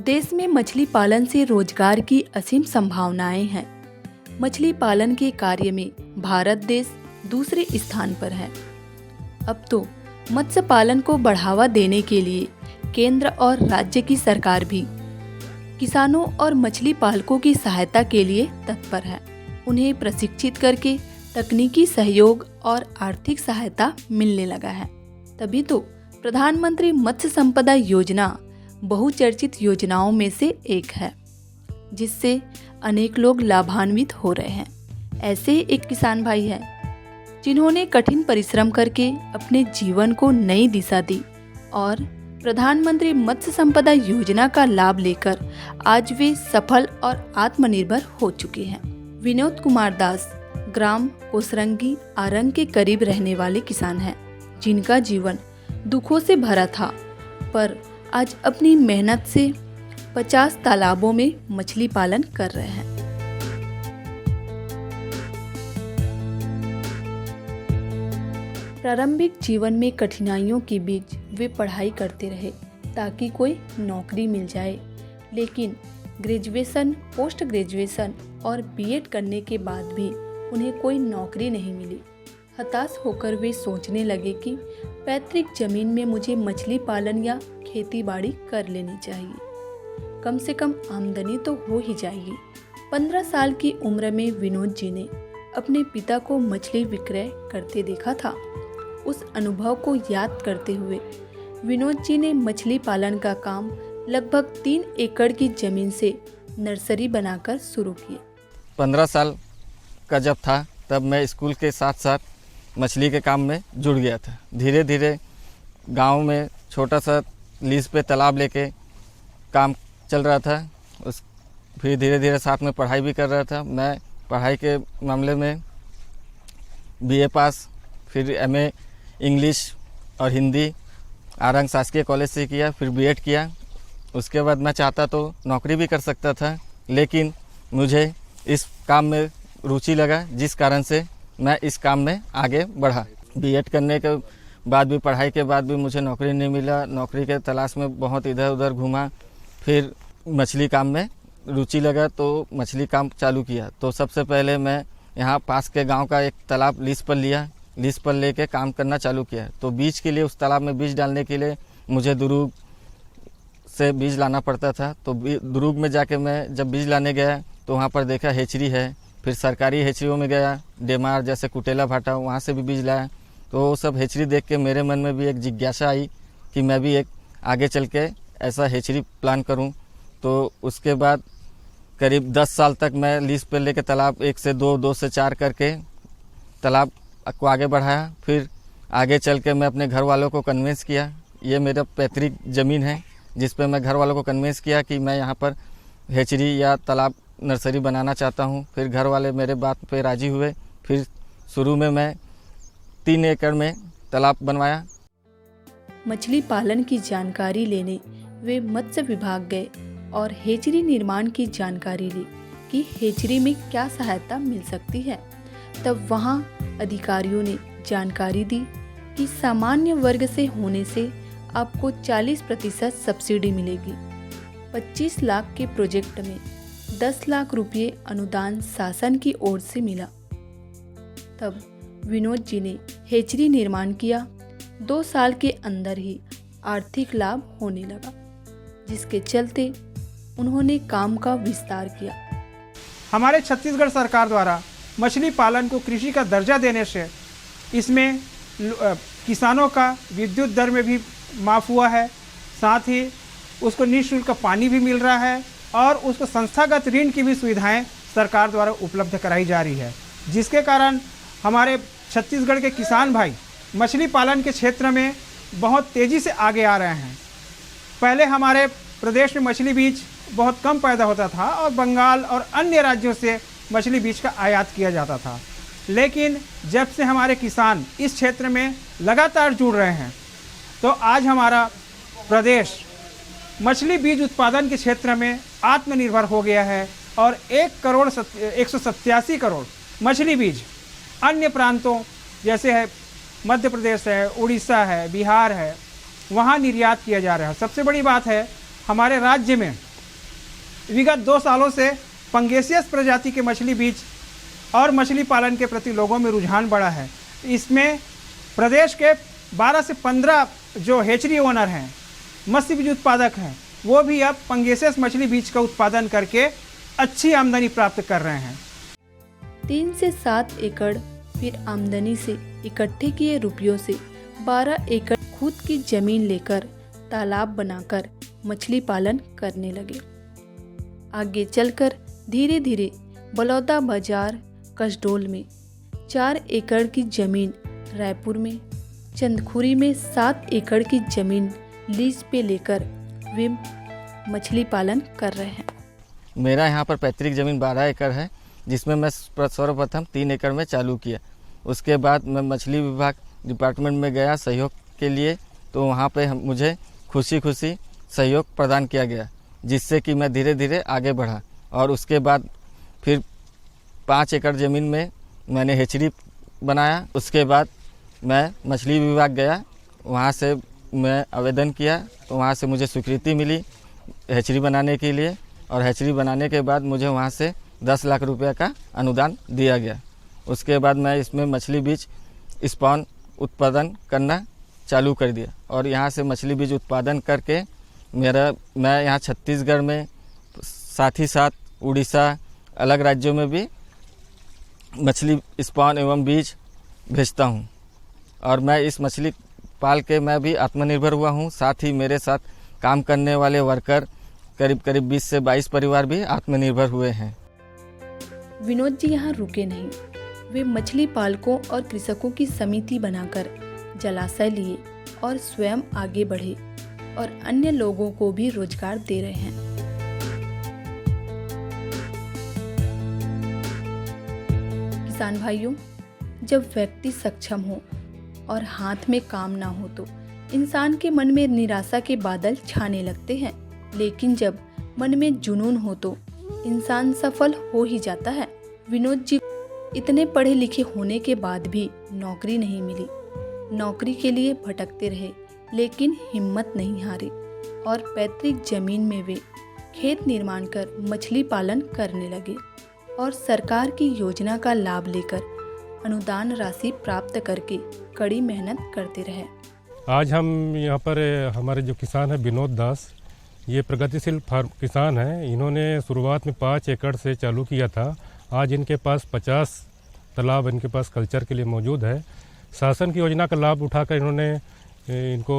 देश में मछली पालन से रोजगार की असीम संभावनाएं हैं। मछली पालन के कार्य में भारत देश दूसरे स्थान पर है। अब तो मत्स्य पालन को बढ़ावा देने के लिए केंद्र और राज्य की सरकार भी किसानों और मछली पालकों की सहायता के लिए तत्पर है। उन्हें प्रशिक्षित करके तकनीकी सहयोग और आर्थिक सहायता मिलने लगा है। तभी तो प्रधानमंत्री मत्स्य संपदा योजना बहुचर्चित योजनाओं में से एक है, जिससे अनेक लोग लाभान्वित हो रहे हैं। ऐसे एक किसान भाई हैं जिन्होंने कठिन परिश्रम करके अपने जीवन को नई दिशा दी और प्रधानमंत्री मत्स्य संपदा योजना का लाभ लेकर आज वे सफल और आत्मनिर्भर हो चुके हैं। विनोद कुमार दास ग्राम कोसरंगी आरंग के करीब रहने वाले किसान हैं, जिनका जीवन दुखों से भरा था, पर आज अपनी मेहनत से 50 तालाबों में मछली पालन कर रहे हैं। प्रारंभिक जीवन में कठिनाइयों के बीच वे पढ़ाई करते रहे ताकि कोई नौकरी मिल जाए, लेकिन ग्रेजुएशन, पोस्ट ग्रेजुएशन और बीएड करने के बाद भी उन्हें कोई नौकरी नहीं मिली। हताश होकर वे सोचने लगे कि पैतृक जमीन में मुझे मछली पालन या खेती बाड़ी कर लेनी चाहिए, कम से कम आमदनी तो हो ही जाएगी। 15 साल की उम्र में विनोद जी ने अपने पिता को मछली विक्रय करते देखा था। उस अनुभव को याद करते हुए विनोद जी ने मछली पालन का काम लगभग 3 एकड़ की जमीन से नर्सरी बनाकर शुरू किए। 15 साल का जब था तब मैं स्कूल के साथ साथ मछली के काम में जुड़ गया था। धीरे धीरे गांव में छोटा सा लीज पे तालाब लेके काम चल रहा था। फिर धीरे धीरे साथ में पढ़ाई भी कर रहा था। मैं पढ़ाई के मामले में बीए पास, फिर एमए इंग्लिश और हिंदी आरंग शासकीय कॉलेज से किया, फिर बीएड किया। उसके बाद मैं चाहता तो नौकरी भी कर सकता था, लेकिन मुझे इस काम में रुचि लगा, जिस कारण से मैं इस काम में आगे बढ़ा। बीएड करने के बाद भी, पढ़ाई के बाद भी मुझे नौकरी नहीं मिला। नौकरी के तलाश में बहुत इधर उधर घूमा। फिर मछली काम में रुचि लगा तो मछली काम चालू किया। तो सबसे पहले मैं यहाँ पास के गांव का एक तालाब लीज पर लिया। लीज पर लेके काम करना चालू किया। तो बीज के लिए, उस तालाब में बीज डालने के लिए मुझे दुरूग से बीज लाना पड़ता था। तो दुरूग में जाके मैं जब बीज लाने गया तो वहाँ पर देखा हेचरी है। फिर सरकारी हेचरियों में गया, डेमार जैसे कुटेला भाटा, वहाँ से भी बीज लाया। तो वो सब हेचरी देख के मेरे मन में भी एक जिज्ञासा आई कि मैं भी एक आगे चल के ऐसा हेचरी प्लान करूं। तो उसके बाद करीब 10 साल तक मैं लीज पर लेके तालाब 1 से 2, 2 से 4 करके तालाब को आगे बढ़ाया। फिर आगे चल के मैं अपने घर वालों को कन्विंस किया। ये मेरा पैतृक ज़मीन है, जिस पर मैं घर वालों को कन्विंस किया कि मैं यहाँ पर हेचरी या तालाब नर्सरी बनाना चाहता हूँ। फिर घर वाले मेरे बात पे राजी हुए। फिर शुरू में मैं 3 एकड़ में तालाब बनवाया। मछली पालन की जानकारी लेने वे मत्स्य विभाग गए और हेचरी निर्माण की जानकारी ली कि हेचरी में क्या सहायता मिल सकती है। तब वहाँ अधिकारियों ने जानकारी दी कि सामान्य वर्ग से होने से आपको 40% सब्सिडी मिलेगी। 25 लाख के प्रोजेक्ट में 10 लाख रुपये अनुदान शासन की ओर से मिला। तब विनोद जी ने हेचरी निर्माण किया। 2 साल के अंदर ही आर्थिक लाभ होने लगा, जिसके चलते उन्होंने काम का विस्तार किया। हमारे छत्तीसगढ़ सरकार द्वारा मछली पालन को कृषि का दर्जा देने से इसमें किसानों का विद्युत दर में भी माफ़ हुआ है। साथ ही उसको निःशुल्क पानी भी मिल रहा है और उसको संस्थागत ऋण की भी सुविधाएं सरकार द्वारा उपलब्ध कराई जा रही है, जिसके कारण हमारे छत्तीसगढ़ के किसान भाई मछली पालन के क्षेत्र में बहुत तेज़ी से आगे आ रहे हैं। पहले हमारे प्रदेश में मछली बीज बहुत कम पैदा होता था और बंगाल और अन्य राज्यों से मछली बीज का आयात किया जाता था, लेकिन जब से हमारे किसान इस क्षेत्र में लगातार जुड़ रहे हैं तो आज हमारा प्रदेश मछली बीज उत्पादन के क्षेत्र में आत्मनिर्भर हो गया है और 1,187 करोड़ मछली बीज अन्य प्रांतों जैसे है मध्य प्रदेश है, उड़ीसा है, बिहार है, वहाँ निर्यात किया जा रहा है। सबसे बड़ी बात है हमारे राज्य में विगत 2 सालों से पंगेसियस प्रजाति के मछली बीज और मछली पालन के प्रति लोगों में रुझान बढ़ा है। इसमें प्रदेश के 12 से 15 जो हेचरी ओनर हैं, मत्स्य बीज उत्पादक हैं, वो भी अब पंगेसियस मछली बीज का उत्पादन करके अच्छी आमदनी प्राप्त कर रहे हैं। 3 से 7 एकड़ फिर आमदनी से इकट्ठे किए रुपयों से 12 एकड़ खुद की जमीन लेकर तालाब बनाकर मछली पालन करने लगे। आगे चलकर धीरे धीरे बलौदा बाजार कसडोल में 4 एकड़ की जमीन, रायपुर में चंदखुरी में 7 एकड़ की जमीन लीज पे लेकर वे मछली पालन कर रहे हैं। मेरा यहाँ पर पैतृक ज़मीन 12 एकड़ है, जिसमें मैं सर्वप्रथम 3 एकड़ में चालू किया। उसके बाद मैं मछली विभाग डिपार्टमेंट में गया सहयोग के लिए, तो वहाँ पे मुझे खुशी खुशी सहयोग प्रदान किया गया, जिससे कि मैं धीरे धीरे आगे बढ़ा। और उसके बाद फिर 5 एकड़ ज़मीन में मैंने हेचरी बनाया। उसके बाद मैं मछली विभाग गया, वहाँ से मैं आवेदन किया, तो वहाँ से मुझे स्वीकृति मिली हेचरी बनाने के लिए। और हेचरी बनाने के बाद मुझे वहाँ से 10 लाख रुपए का अनुदान दिया गया। उसके बाद मैं इसमें मछली बीज स्पॉन उत्पादन करना चालू कर दिया, और यहाँ से मछली बीज उत्पादन करके मैं यहाँ छत्तीसगढ़ में, साथ ही साथ उड़ीसा, अलग राज्यों में भी मछली स्पॉन एवं बीज भेजता हूँ। और मैं इस मछली पाल के मैं भी आत्मनिर्भर हुआ हूँ। साथ ही मेरे साथ काम करने वाले वर्कर करीब 20 से 22 परिवार भी आत्मनिर्भर हुए हैं। विनोद जी यहाँ रुके नहीं, वे मछली पालकों और कृषकों की समिति बनाकर जलाशय लिए और स्वयं आगे बढ़े और अन्य लोगों को भी रोजगार दे रहे हैं। किसान भाइयों, जब व्यक्ति सक्षम हो और हाथ में काम ना हो तो इंसान के मन में निराशा के बादल छाने लगते हैं, लेकिन जब मन में जुनून हो तो इंसान सफल हो ही जाता है। विनोद जी इतने पढ़े लिखे होने के बाद भी नौकरी नहीं मिली। नौकरी के लिए भटकते रहे, लेकिन हिम्मत नहीं हारी और पैतृक जमीन में वे खेत निर्माण कर मछली पालन करने लगे और सरकार की योजना का लाभ लेकर अनुदान राशि प्राप्त करके कड़ी मेहनत करते रहे। आज हम यहाँ पर हमारे जो किसान है विनोद दास, ये प्रगतिशील किसान हैं। इन्होंने शुरुआत में 5 एकड़ से चालू किया था। आज इनके पास 50 तालाब इनके पास कल्चर के लिए मौजूद है। शासन की योजना का लाभ उठाकर इन्होंने इनको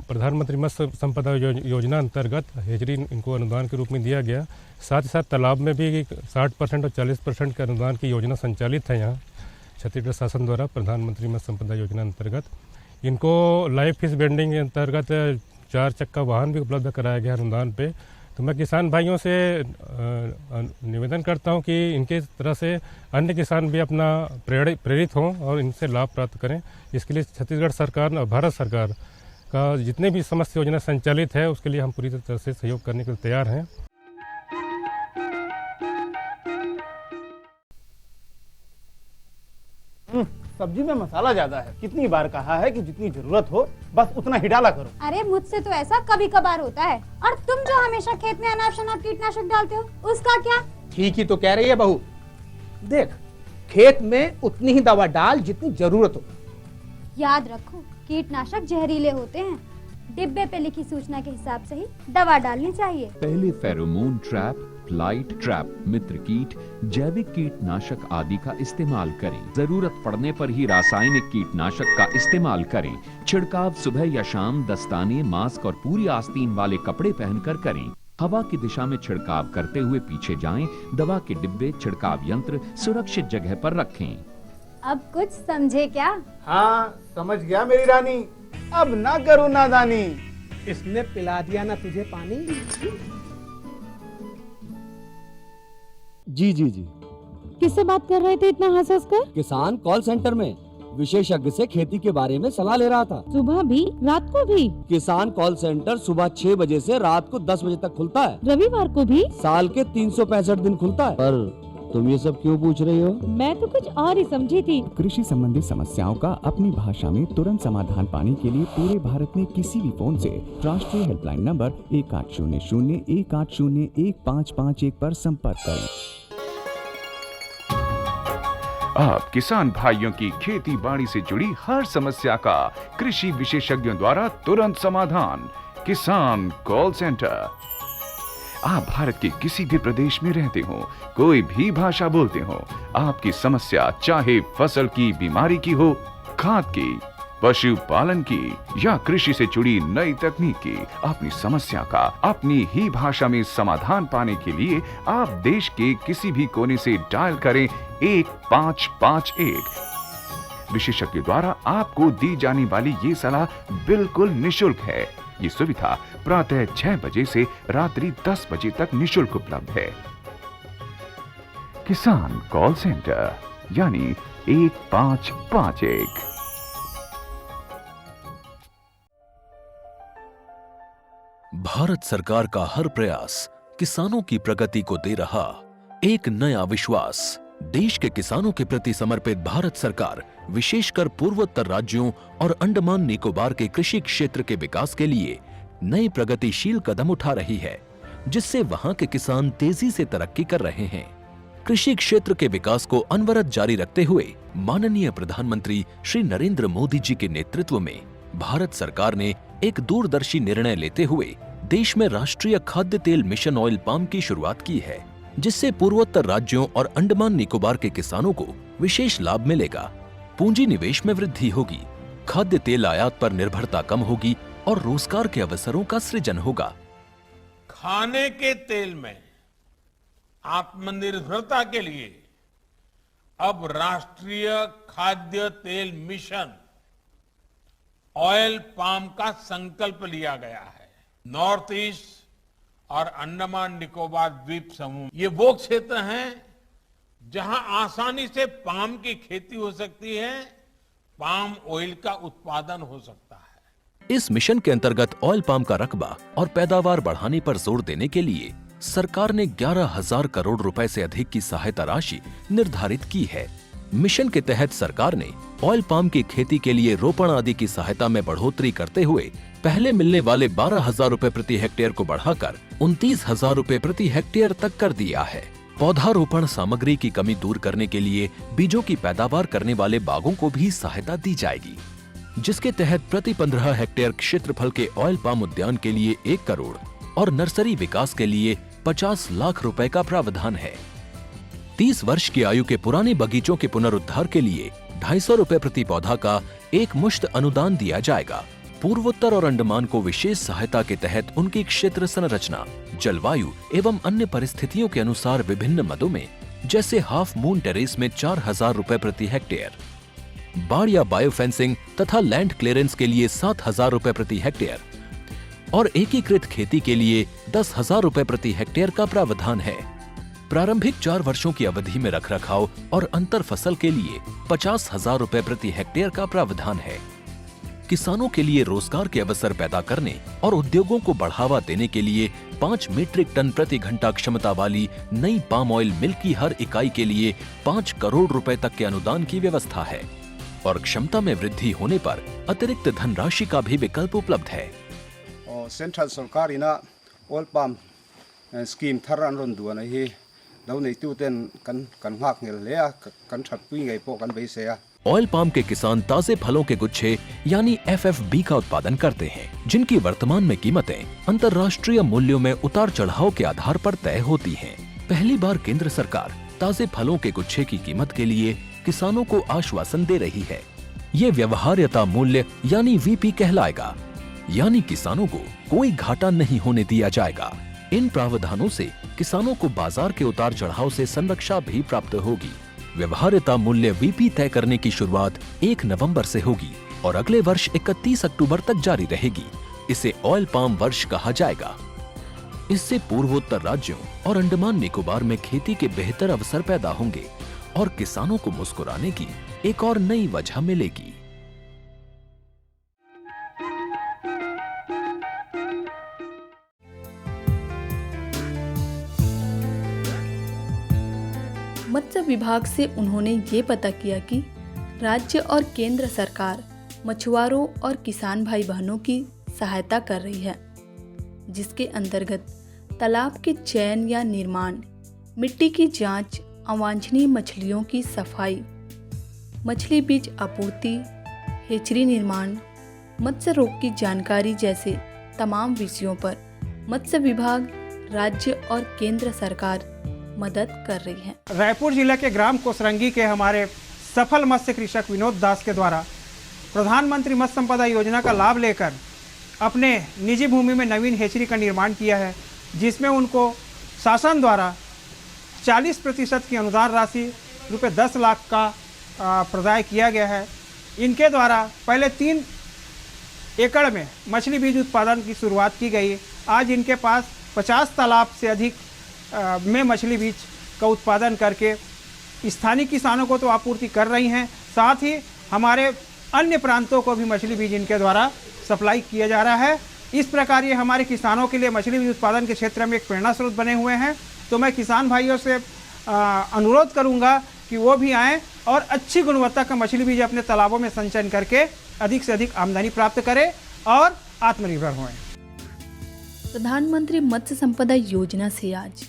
प्रधानमंत्री मत्स्य संपदा योजना अंतर्गत हेचरी इनको अनुदान के रूप में दिया गया। साथ ही साथ तालाब में भी 60% और 40% के अनुदान की योजना संचालित है यहाँ छत्तीसगढ़ शासन द्वारा प्रधानमंत्री मत्स्य संपदा योजना अंतर्गत। इनको लाइव फिश वेंडिंग के अंतर्गत 4 चक्का वाहन भी उपलब्ध कराया गया अनुदान पे। तो मैं किसान भाइयों से निवेदन करता हूं कि इनके तरह से अन्य किसान भी अपना प्रेरित हों और इनसे लाभ प्राप्त करें। इसके लिए छत्तीसगढ़ सरकार और भारत सरकार का जितने भी समस्त योजना संचालित है उसके लिए हम पूरी तरह से सहयोग करने के लिए तैयार हैं। सब्जी में मसाला ज्यादा है। कितनी बार कहा है कि जितनी जरूरत हो बस उतना ही डाला करो। अरे मुझसे तो ऐसा कभी कभार होता है। और तुम जो हमेशा खेत में अनाप शनाप कीटनाशक डालते हो उसका क्या? ठीक ही तो कह रही है बहू। देख, खेत में उतनी ही दवा डाल जितनी जरूरत हो। याद रखो, कीटनाशक जहरीले होते हैं। डिब्बे पे लिखी सूचना के हिसाब से ही दवा डालनी चाहिए। पहले फेरोमोन ट्रैप, फ्लाइट ट्रैप, मित्र कीट, जैविक कीटनाशक आदि का इस्तेमाल करें। जरूरत पड़ने पर ही रासायनिक कीटनाशक का इस्तेमाल करें। छिड़काव सुबह या शाम दस्ताने, मास्क और पूरी आस्तीन वाले कपड़े पहनकर करें। हवा की दिशा में छिड़काव करते हुए पीछे जाएं। दवा के डिब्बे, छिड़काव यंत्र सुरक्षित जगह पर रखें। अब कुछ समझे क्या? हाँ, समझ गया मेरी रानी। अब ना करो नादानी। इसने पिला दिया ना तुझे पानी। जी किससे बात कर रहे थे इतना हंस हंस कर? किसान कॉल सेंटर में विशेषज्ञ से खेती के बारे में सलाह ले रहा था। सुबह भी रात को भी? किसान कॉल सेंटर सुबह 6 बजे से रात को 10 बजे तक खुलता है। रविवार को भी? साल के 365 दिन खुलता है। पर तुम ये सब क्यों पूछ रही हो? मैं तो कुछ और ही समझी थी। कृषि संबंधी समस्याओं का अपनी भाषा में तुरंत समाधान पाने के लिए पूरे भारत में किसी भी फोन से राष्ट्रीय हेल्पलाइन नंबर 1800-180-1551 पर संपर्क करें। आप किसान भाइयों की खेती बाड़ी से जुड़ी हर समस्या का कृषि विशेषज्ञों द्वारा तुरंत समाधान। किसान कॉल सेंटर। आप भारत के किसी भी प्रदेश में रहते हो, कोई भी भाषा बोलते हो, आपकी समस्या चाहे फसल की बीमारी की हो, खाद की, पशुपालन की या कृषि से जुड़ी नई तकनीक की, अपनी समस्या का अपनी ही भाषा में समाधान पाने के लिए आप देश के किसी भी कोने से डायल करें 1551। विशेषज्ञ द्वारा आपको दी जाने वाली ये सलाह बिल्कुल निशुल्क है। ये सुविधा प्रातः 6 बजे से रात्रि 10 बजे तक निशुल्क उपलब्ध है। किसान कॉल सेंटर यानी 1551। भारत सरकार का हर प्रयास किसानों की प्रगति को दे रहा एक नया विश्वास। देश के किसानों के प्रति समर्पित भारत सरकार विशेषकर पूर्वोत्तर राज्यों और अंडमान निकोबार के कृषि क्षेत्र के विकास के लिए नई प्रगतिशील कदम उठा रही है, जिससे वहां के किसान तेजी से तरक्की कर रहे हैं। कृषि क्षेत्र के विकास को अनवरत जारी रखते हुए माननीय प्रधानमंत्री श्री नरेंद्र मोदी जी के नेतृत्व में भारत सरकार ने एक दूरदर्शी निर्णय लेते हुए देश में राष्ट्रीय खाद्य तेल मिशन ऑयल पाम की शुरुआत की है, जिससे पूर्वोत्तर राज्यों और अंडमान निकोबार के किसानों को विशेष लाभ मिलेगा। पूंजी निवेश में वृद्धि होगी, खाद्य तेल आयात पर निर्भरता कम होगी और रोजगार के अवसरों का सृजन होगा। खाने के तेल में आत्मनिर्भरता के लिए अब राष्ट्रीय खाद्य तेल मिशन ऑयल पाम का संकल्प लिया गया है। नॉर्थ ईस्ट और अंडमान निकोबार द्वीप समूह ये वो क्षेत्र हैं जहां आसानी से पाम की खेती हो सकती है, पाम ऑयल का उत्पादन हो सकता है। इस मिशन के अंतर्गत ऑयल पाम का रकबा और पैदावार बढ़ाने पर जोर देने के लिए सरकार ने 11,000 करोड़ रुपए से अधिक की सहायता राशि निर्धारित की है। मिशन के तहत सरकार ने ऑयल पाम की खेती के लिए रोपण आदि की सहायता में बढ़ोतरी करते हुए पहले मिलने वाले 12,000 रुपए प्रति हेक्टेयर को बढ़ाकर 29,000 रुपए प्रति हेक्टेयर तक कर दिया है। पौधारोपण सामग्री की कमी दूर करने के लिए बीजों की पैदावार करने वाले बागों को भी सहायता दी जाएगी, जिसके तहत प्रति 15 हेक्टेयर क्षेत्रफल के ऑयल पाम उद्यान के लिए 1 करोड़ और नर्सरी विकास के लिए 50 लाख रुपए का प्रावधान है। 30 वर्ष की आयु के पुराने बगीचों के पुनरुद्धार के लिए 250 रुपए प्रति पौधा का एक मुश्त अनुदान दिया जाएगा। पूर्वोत्तर और अंडमान को विशेष सहायता के तहत उनकी क्षेत्र संरचना, जलवायु एवं अन्य परिस्थितियों के अनुसार विभिन्न मदों में, जैसे हाफ मून टेरेस में 4,000 रुपए प्रति हेक्टेयर, बाड़ या बायो फेंसिंग तथा लैंड क्लियरेंस के लिए 7,000 रुपए प्रति हेक्टेयर और एकीकृत खेती के लिए 10,000 रुपए प्रति हेक्टेयर का प्रावधान है। प्रारंभिक 4 वर्षों की अवधि में रखरखाव और अंतर फसल के लिए 50,000 रुपए प्रति हेक्टेयर का प्रावधान है। किसानों के लिए रोजगार के अवसर पैदा करने और उद्योगों को बढ़ावा देने के लिए 5 मीट्रिक टन प्रति घंटा क्षमता वाली नई पाम ऑयल मिल की हर इकाई के लिए 5 करोड़ रुपए तक के अनुदान की व्यवस्था है और क्षमता में वृद्धि होने पर अतिरिक्त धनराशि का भी विकल्प उपलब्ध है। सेंट्रल सरकार ऑयल पाम स्कीम थरन रोंदुआ ही दौने तुतेन कन हाक ले कन छपुई गई पो कन बेसे। ऑयल पाम के किसान ताजे फलों के गुच्छे यानी FFB का उत्पादन करते हैं, जिनकी वर्तमान में कीमतें अंतर्राष्ट्रीय मूल्यों में उतार चढ़ाव के आधार पर तय होती हैं। पहली बार केंद्र सरकार ताजे फलों के गुच्छे की कीमत के लिए किसानों को आश्वासन दे रही है। ये व्यवहार्यता मूल्य यानी VP कहलाएगा, यानी किसानों को कोई घाटा नहीं होने दिया जाएगा। इन प्रावधानों से किसानों को बाजार के उतार चढ़ाव से संरक्षा भी प्राप्त होगी। व्यवहार्यता मूल्य VP तय करने की शुरुआत 1 नवंबर से होगी और अगले वर्ष 31 अक्टूबर तक जारी रहेगी। इसे ऑयल पाम वर्ष कहा जाएगा। इससे पूर्वोत्तर राज्यों और अंडमान निकोबार में खेती के बेहतर अवसर पैदा होंगे और किसानों को मुस्कुराने की एक और नई वजह मिलेगी। मत्स्य विभाग से उन्होंने ये पता किया कि राज्य और केंद्र सरकार मछुआरों और किसान भाई बहनों की सहायता कर रही है, जिसके अंतर्गत तालाब के चयन या निर्माण, मिट्टी की जांच, अवांछनीय मछलियों की सफाई, मछली बीज आपूर्ति, हेचरी निर्माण, मत्स्य रोग की जानकारी जैसे तमाम विषयों पर मत्स्य विभाग, राज्य और केंद्र सरकार मदद कर रही है। रायपुर जिले के ग्राम कोसरंगी के हमारे सफल मत्स्य कृषक विनोद दास के द्वारा प्रधानमंत्री मत्स्य संपदा योजना का लाभ लेकर अपने निजी भूमि में नवीन हेचरी का निर्माण किया है, जिसमें उनको शासन द्वारा 40% की अनुदान राशि रुपये 10 लाख का प्रदान किया गया है। इनके द्वारा पहले 3 एकड़ में मछली बीज उत्पादन की शुरुआत की गई। आज इनके पास 50 तालाब से अधिक में मछली बीज का उत्पादन करके स्थानीय किसानों को तो आपूर्ति कर रही हैं, साथ ही हमारे अन्य प्रांतों को भी मछली बीज इनके द्वारा सप्लाई किया जा रहा है। इस प्रकार ये हमारे किसानों के लिए मछली बीज उत्पादन के क्षेत्र में एक प्रेरणा स्रोत बने हुए हैं। तो मैं किसान भाइयों से अनुरोध करूंगा कि वो भी आएँ और अच्छी गुणवत्ता का मछली बीज अपने तालाबों में संचयन करके अधिक से अधिक आमदनी प्राप्त करें और आत्मनिर्भर हों। प्रधानमंत्री मत्स्य संपदा योजना से आज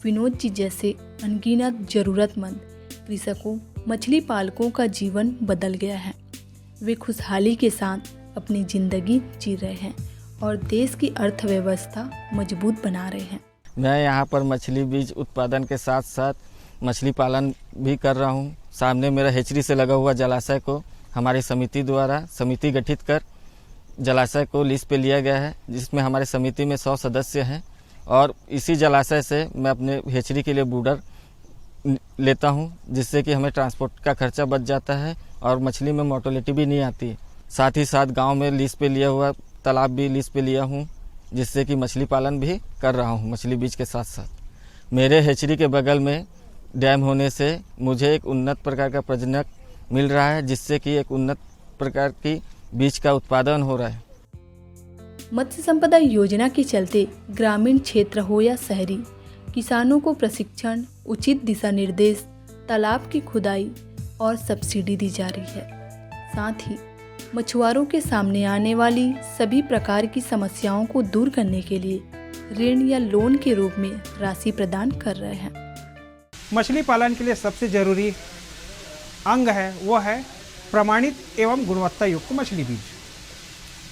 विनोद जी जैसे अनगिनत जरूरतमंद कृषकों, मछली पालकों का जीवन बदल गया है। वे खुशहाली के साथ अपनी जिंदगी जी रहे हैं और देश की अर्थव्यवस्था मजबूत बना रहे हैं। मैं यहाँ पर मछली बीज उत्पादन के साथ साथ मछली पालन भी कर रहा हूँ। सामने मेरा हेचरी से लगा हुआ जलाशय को हमारी समिति द्वारा समिति गठित कर जलाशय को लीज पे लिया गया है, जिसमें हमारे समिति में 100 सदस्य हैं और इसी जलाशय से मैं अपने हेचरी के लिए बूडर लेता हूं, जिससे कि हमें ट्रांसपोर्ट का खर्चा बच जाता है और मछली में मोर्टेलिटी भी नहीं आती है। साथ ही साथ गांव में लीज पे लिया हुआ तालाब भी लीज पे लिया हूं, जिससे कि मछली पालन भी कर रहा हूं मछली बीज के साथ साथ। मेरे हेचरी के बगल में डैम होने से मुझे एक उन्नत प्रकार का प्रजनक मिल रहा है, जिससे कि एक उन्नत प्रकार की बीज का उत्पादन हो रहा है। मत्स्य संपदा योजना के चलते ग्रामीण क्षेत्र हो या शहरी, किसानों को प्रशिक्षण, उचित दिशा निर्देश, तालाब की खुदाई और सब्सिडी दी जा रही है। साथ ही मछुआरों के सामने आने वाली सभी प्रकार की समस्याओं को दूर करने के लिए ऋण या लोन के रूप में राशि प्रदान कर रहे हैं। मछली पालन के लिए सबसे जरूरी अंग है वो है प्रमाणित एवं गुणवत्ता युक्त मछली बीज।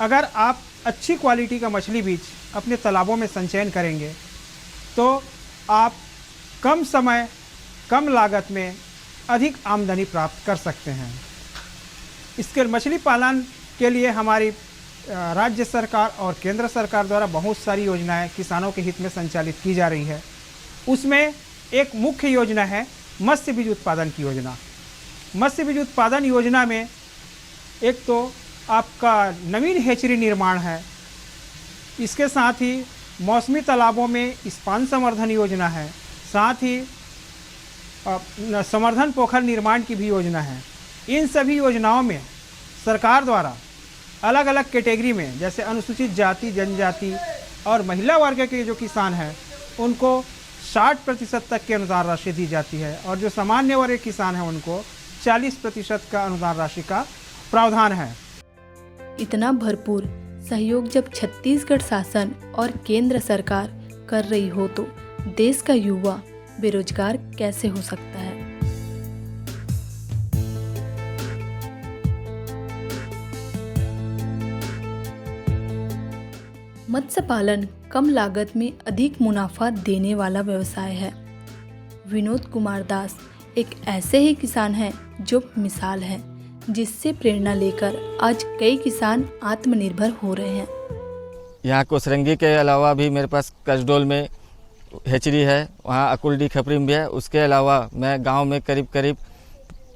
अगर आप अच्छी क्वालिटी का मछली बीज अपने तालाबों में संचयन करेंगे तो आप कम समय, कम लागत में अधिक आमदनी प्राप्त कर सकते हैं। इसके मछली पालन के लिए हमारी राज्य सरकार और केंद्र सरकार द्वारा बहुत सारी योजनाएं किसानों के हित में संचालित की जा रही है। उसमें एक मुख्य योजना है मत्स्य बीज उत्पादन की योजना। मत्स्य बीज उत्पादन योजना में एक तो आपका नवीन हेचरी निर्माण है, इसके साथ ही मौसमी तालाबों में स्पान संवर्धन योजना है, साथ ही संवर्धन पोखर निर्माण की भी योजना है। इन सभी योजनाओं में सरकार द्वारा अलग अलग कैटेगरी में, जैसे अनुसूचित जाति, जनजाति और महिला वर्ग के जो किसान हैं उनको 60% तक की अनुदान राशि दी जाती है और जो सामान्य वर्ग के किसान हैं उनको 40% का अनुदान राशि का प्रावधान है। इतना भरपूर सहयोग जब छत्तीसगढ़ शासन और केंद्र सरकार कर रही हो तो देश का युवा बेरोजगार कैसे हो सकता है। मत्स्य पालन कम लागत में अधिक मुनाफा देने वाला व्यवसाय है। विनोद कुमार दास एक ऐसे ही किसान हैं जो मिसाल है, जिससे प्रेरणा लेकर आज कई किसान आत्मनिर्भर हो रहे हैं। यहाँ कोसरंगी के अलावा भी मेरे पास कसडोल में हेचरी है, वहाँ अकुलडी खपरी में भी है। उसके अलावा मैं गांव में करीब करीब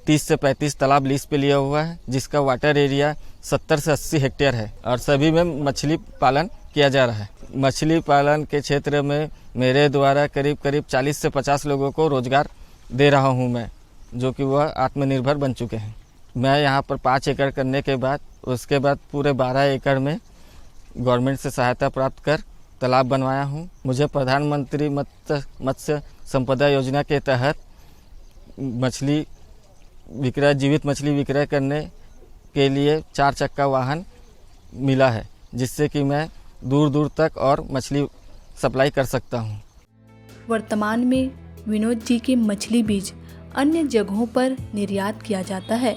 30 से 35 तालाब लीज पे लिया हुआ है, जिसका वाटर एरिया 70 से 80 हेक्टेयर है और सभी में मछली पालन किया जा रहा है। मछली पालन के क्षेत्र में मेरे द्वारा करीब करीब 40 से 50 लोगों को रोजगार दे रहा हूँ मैं, जो कि वह आत्मनिर्भर बन चुके हैं। मैं यहाँ पर 5 एकड़ करने के बाद उसके बाद पूरे 12 एकड़ में गवर्नमेंट से सहायता प्राप्त कर तालाब बनवाया हूँ। मुझे प्रधानमंत्री मत्स्य संपदा योजना के तहत मछली विक्रय जीवित मछली विक्रय करने के लिए 4 चक्का वाहन मिला है, जिससे कि मैं दूर दूर तक और मछली सप्लाई कर सकता हूँ। वर्तमान में विनोद जी के मछली बीज अन्य जगहों पर निर्यात किया जाता है।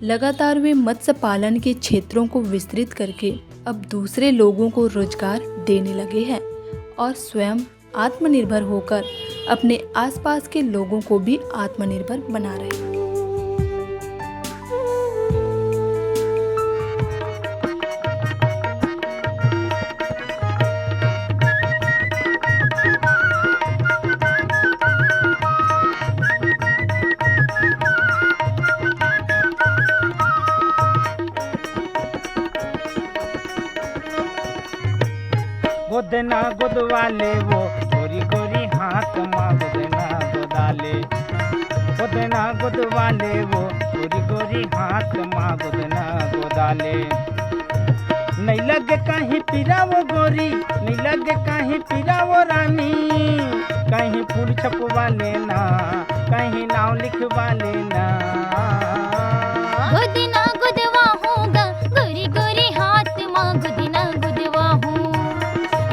लगातार वे मत्स्य पालन के क्षेत्रों को विस्तृत करके अब दूसरे लोगों को रोजगार देने लगे हैं और स्वयं आत्मनिर्भर होकर अपने आसपास के लोगों को भी आत्मनिर्भर बना रहे हैं। गोदना गोदवाले वो गोरी गोरी हाथ माँ गोदना गोदाले, गोदना गोदवाले वो गोरी गोरी हाथ माँ गोदना गोदाले। नहीं लगे कहीं पीरा वो गोरी, नहीं लगे कहीं पीरा वो रानी, कहीं फूल छपवा लेना, कहीं नाम लिखवा लेना। गोदना गोदवा होगा गोरी गोरी हाथ माँ गोदना गोदवा हूँ,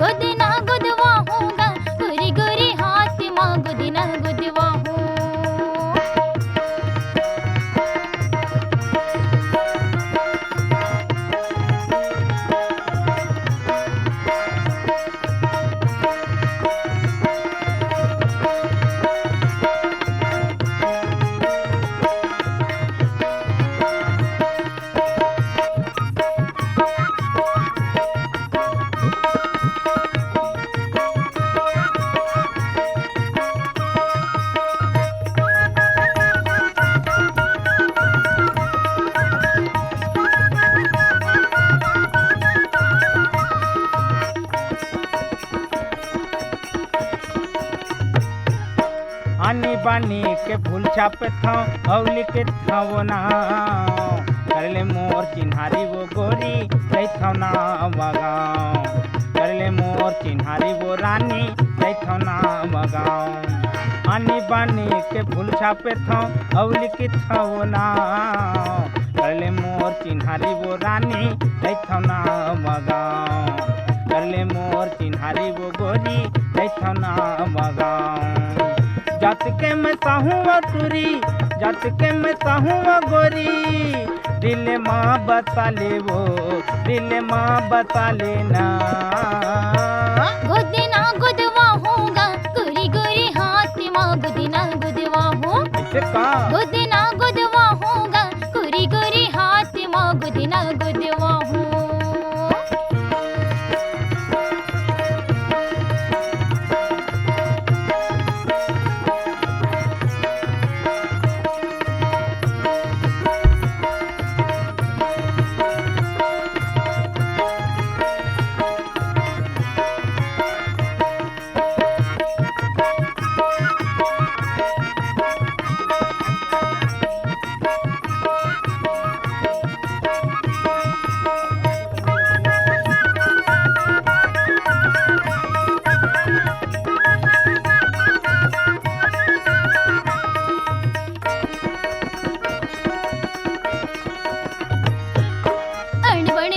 गोदना गोदवा होगा गोरी गोरी हाथ माँ गोदना गोदवा हूँ। आनी बानी के फूल छापे था औली के था वो ना, कर ले मोर चिन्हारी वो गोरी रही था ना मगाओ, कर ले मोर चिन्हारी वो रानी रही था ना मगाओ। आनी बानी के फूल छापे था औली के था वो ना, कर ले मोर चिन्हारी वो रानी रही था ना मगाओ, कर ले मोर चिन्हारी वो गोरी रही था ना मगाओ। जात के मैं साहूँ तुरी, जात के मैं साहूँ गोरी, दिल माँ बता ले वो, दिल माँ बता लेना। गोदना गोदवा होगा गोरी गोरी हाथ माँ गोदना गोदवा हूँ, गोदना गोदवा होगा गोरी गोरी हाथ माँ गोदना गोदवा हूँ।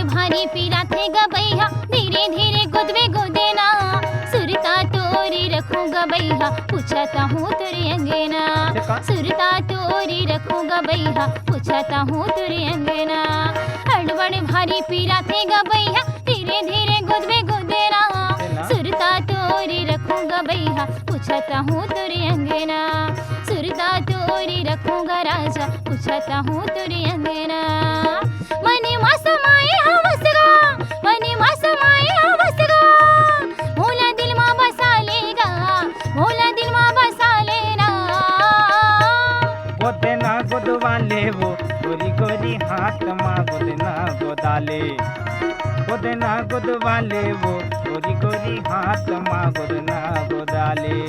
भारी पीरा थे गबैया धीरे धीरे गोदवे गोदेना, सुरता तोरी रखूंगा बैहा पूछता हूँ तुरे अंगेना, सुरता तोरी रखूंगा बैहा पूछता हूँ तुरे अंगेना। हड़बड़ भारी पीरा थे गबैया धीरे धीरे गोदवे गोदेना, सुरता तोरी रखूंगा बैहा पूछता हूँ तुरे अंगेना, सुरता तोरी रखूंगा राजा पूछता हूँ तुरे अंगेना। मनी मासमाए हवसगा, मनी मासमाए हवसगा, मोला दिल माँ बसा लेगा, मोला दिल माँ बसा लेना। गोदना गोदवाले वो गोरी गोरी हाथ माँ गोदना गोदाले, गोदना गोदवाले वो गोरी गोरी हाथ माँ गोदना गोदाले।